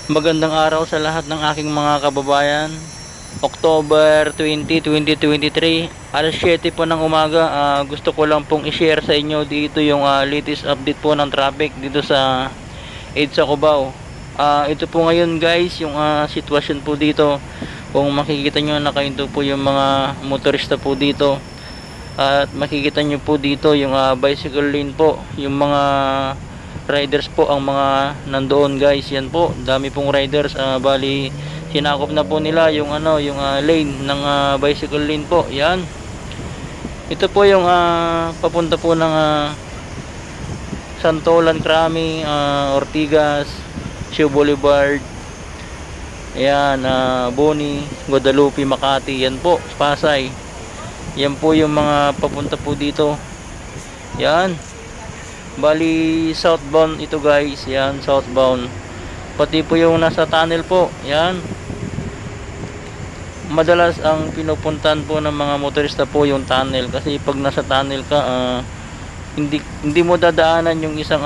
Magandang araw sa lahat ng aking mga kababayan. October 20, 2023, alas 7 po ng umaga. Gusto ko lang pong i-share sa inyo dito yung latest update po ng traffic dito sa EDSA Cubao. Ito po ngayon guys, yung sitwasyon po dito. Kung makikita nyo, nakahinto po yung mga motorista po dito. At makikita nyo po dito yung bicycle lane po, yung mga riders po ang mga nandoon guys. Yan po, dami pong riders. Bali sinakop na po nila yung yung lane ng bicycle lane po. Yan, ito po yung papunta po ng Santolan, Crami, Ortigas, Siu Boulevard, ayan, Boni, Guadalupe, Makati, yan po, Pasay. Yan po yung mga papunta po dito. Yan, bali southbound ito guys. Yan, southbound. Pati po yung nasa tunnel po. Yan, madalas ang pinupuntahan po ng mga motorista po yung tunnel. Kasi pag nasa tunnel ka, hindi mo dadaanan yung isang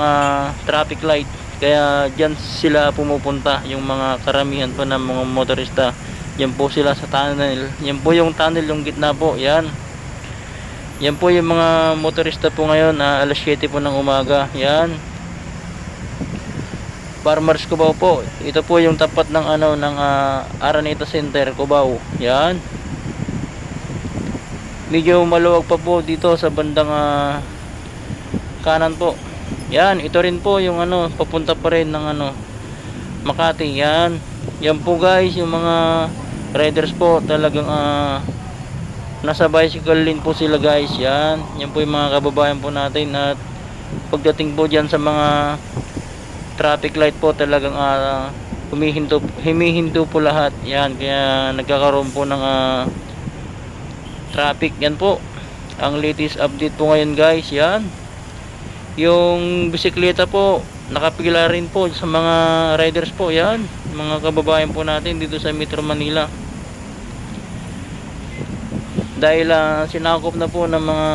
traffic light. Kaya dyan sila pumupunta, yung mga karamihan po ng mga motorista. Yan po sila sa tunnel. Yan po yung tunnel, yung gitna po. Yan, yan po yung mga motorista po ngayon. Alas 7 po ng umaga. Yan, Farmers Cubao po. Ito po yung tapat ng ng Araneta Center Cubao. Yan, medyo maluwag pa po dito sa bandang kanan po. Yan, ito rin po yung papunta pa rin ng Makati. Yan, yan po guys, yung mga riders po talagang nasa bicycle lane po sila guys. Yan, yan po yung mga kababayan po natin. At pagdating po dyan sa mga traffic light po, talagang humihinto po lahat. Yan, kaya nagkakaroon po ng traffic. Yan po ang latest update po ngayon guys. Yan, yung bisikleta po nakapila rin po sa mga riders po. Yan, mga kababayan po natin dito sa Metro Manila. Dahil sinakop na po ng mga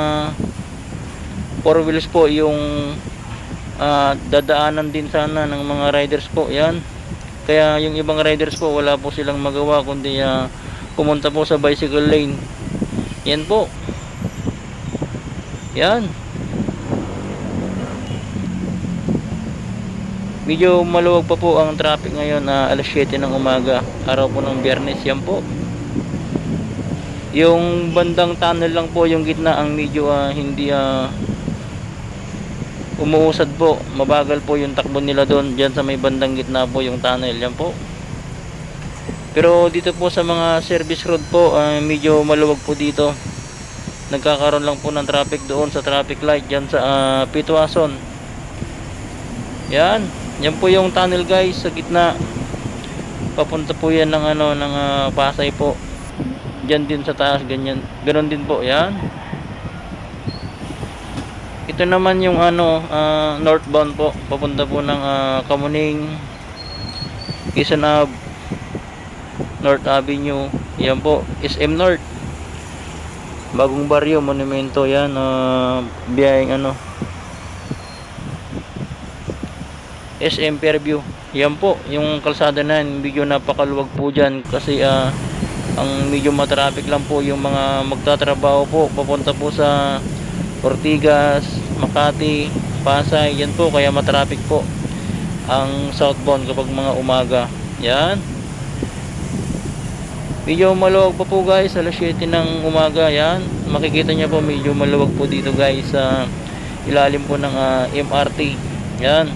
4 wheels po yung dadaanan din sana ng mga riders po. Yan, kaya yung ibang riders po wala po silang magawa kundi pumunta po sa bicycle lane. Yan po. Yan, medyo maluwag pa po ang traffic ngayon. Alas 7 ng umaga, araw po ng Biyernes. Yan po, yung bandang tunnel lang po yung gitna ang medyo hindi umuusad po. Mabagal po yung takbo nila doon, dyan sa may bandang gitna po yung tunnel. Yan po, pero dito po sa mga service road po, medyo maluwag po dito. Nagkakaroon lang po ng traffic doon sa traffic light dyan sa Pitwason. Yan, yan po yung tunnel guys sa gitna. Papunta po yan ng ng Pasay po. Diyan din sa taas, ganyan, ganoon din po. Yan, ito naman yung northbound po, papunta po ng Kamuning, Quezon Ave, North Avenue. Yan po, SM North, Bagong Baryo, Monumento. Yan, biyayeng SM Fairview. Yan po yung kalsada na yan. Medyo napakaluwag po dyan kasi ang medyo matraffic lang po yung mga magtatrabaho po papunta po sa Ortigas, Makati, Pasay. Yan po, kaya matraffic po ang southbound kapag mga umaga. Yan, medyo maluwag pa po guys, alas 7 ng umaga. Yan, makikita nyo po medyo maluwag po dito guys sa ilalim po ng MRT. Yan,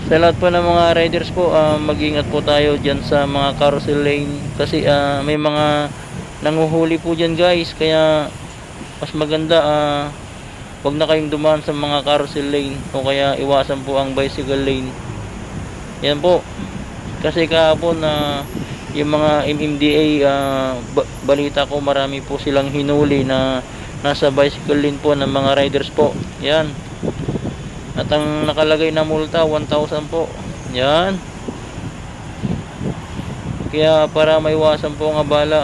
sa lahat po ng mga riders po, mag-ingat po tayo dyan sa mga carousel lane kasi may mga nanguhuli po dyan guys. Kaya mas maganda wag na kayong dumaan sa mga carousel lane, o kaya iwasan po ang bicycle lane. Yan po, kasi kahapon yung mga MMDA, balita ko marami po silang hinuli na nasa bicycle lane po ng mga riders po. Yan, at ang nakalagay na multa 1,000 po. Yan, kaya para maiwasan po ang abala,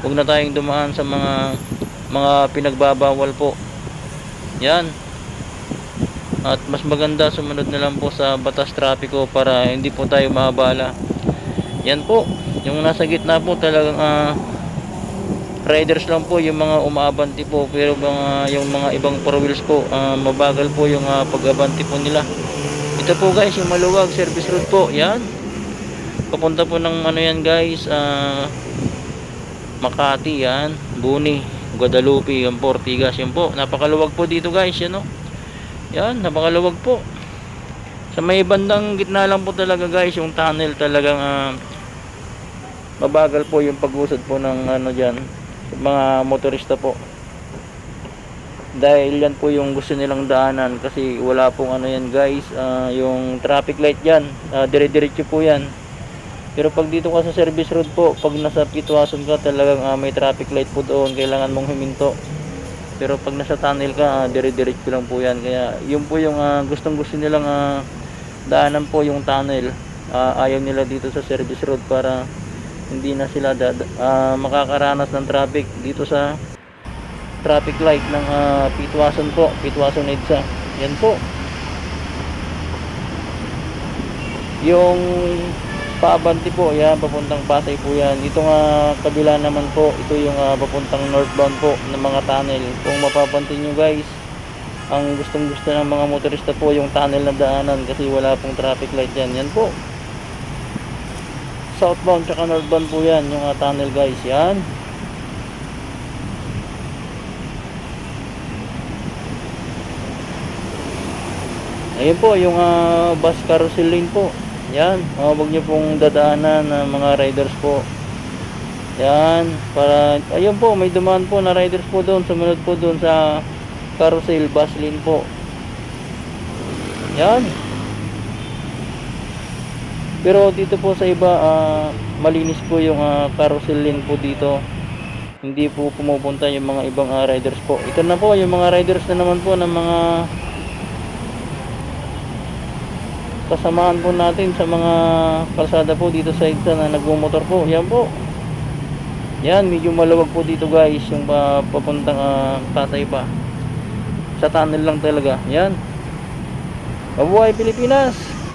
huwag na tayong dumaan sa mga pinagbabawal po. Yan, At mas maganda sumunod na lang po sa batas trapiko para hindi po tayo maabala. Yan po, yung nasa gitna po talagang riders lang po yung mga umaabanti po, pero yung mga ibang four wheels po mabagal po yung pag-abanti po nila. Ito po guys yung maluwag service road po, yan papunta po ng ano yan guys, Makati, yan Buni, Guadalupe, yung Ortigas, yan po, napakaluwag po dito guys, yan o, yan napakaluwag po. Sa may bandang gitna lang po talaga guys yung tunnel, talagang mabagal po yung pag-usad po ng ano dyan, mga motorista po, dahil yan po yung gusto nilang daanan, kasi wala pong ano yan guys, yung traffic light dyan, dire-diretso po yan. Pero pag dito ka sa service road po, pag nasa Pitwason ka, talagang may traffic light po doon, kailangan mong huminto. Pero pag nasa tunnel ka, dire-diretso lang po yan. Kaya yun po yung gustong gusto nilang daanan po, yung tunnel. Ayaw nila dito sa service road para hindi na sila makakaranas ng traffic dito sa traffic light ng Pitwason po, Pitwason EDSA. Yan po yung paabanti po, yan papuntang Pasay po yan. Dito nga kabila naman po, ito yung papuntang northbound po ng mga tunnel. Kung mapapansin nyo guys, ang gustong gusto ng mga motorista po yung tunnel na daanan, kasi wala pong traffic light yan. Yan po, southbound tsaka northbound po yan yung tunnel guys, yan. Ayun po yung bus carousel lane po, yan. Huwag nyo pong dadaanan ng mga riders po, yan. Para ayun po, may dumaan po na riders po doon, sumunod po doon sa carousel bus lane po, yan. Pero dito po sa iba malinis po yung carousel lane po dito, hindi po pumupunta yung mga ibang riders po. Ito na po yung mga riders na naman po ng mga kasamaan po natin sa mga kalsada po dito sa EDSA na nagmumotor po. Yan po, yan, medyo maluwag po dito guys, yung papuntang Pasay pa, sa tunnel lang talaga. Yan, mabuhay Pilipinas.